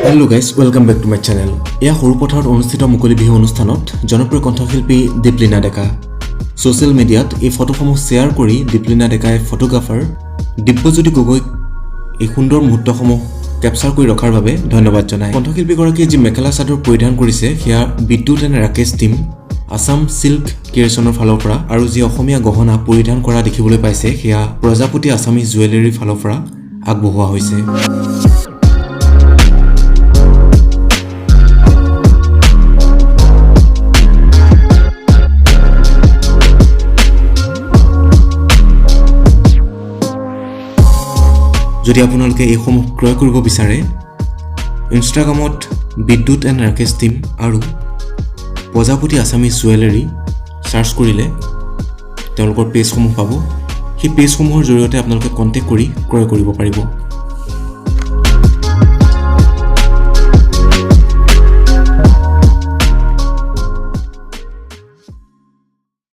Hello' guys, welcome back to my channel. এয়া সৰুপথাৰত অনুষ্ঠিত মুকলি বিহু অনুষ্ঠানত জনপ্ৰিয় কণ্ঠশিল্পী দীপলিনা ডেকা। ছ'চিয়েল মিডিয়াত এই ফটোসমূহ শ্বেয়াৰ কৰি দীপলিনা ডেকাই ফটোগ্ৰাফাৰ দিব্যজ্যোতি গগৈক এই সুন্দৰ মুহূৰ্তসমূহ কেপচাৰ কৰি ৰখাৰ বাবে ধন্যবাদ জনায়। কণ্ঠশিল্পীগৰাকীয়ে যি মেখেলা চাদৰ পৰিধান কৰিছে সেয়া Bidyut and Rakesh team Assam silk ক্ৰিয়েশ্যনৰ ফালৰ পৰা, আৰু যি অসমীয়া গহনা পৰিধান কৰা দেখিবলৈ পাইছে সেয়া প্ৰজাপতি আছামিজ জুৱেলাৰীৰ ফালৰ পৰা আগবঢ়োৱা হৈছে। যদি আপোনালোকে এইসমূহ ক্ৰয় কৰিব বিচাৰে, ইনষ্টাগ্ৰামত বিদ্যুৎ এণ্ড ৰাকেশ টিম আৰু প্ৰজাপতি আছামিজ জুৱেলাৰী চাৰ্চ কৰিলে তেওঁলোকৰ পেজসমূহ পাব। সেই পেজসমূহৰ জৰিয়তে আপোনালোকে কণ্টেক্ট কৰি ক্ৰয় কৰিব পাৰিব।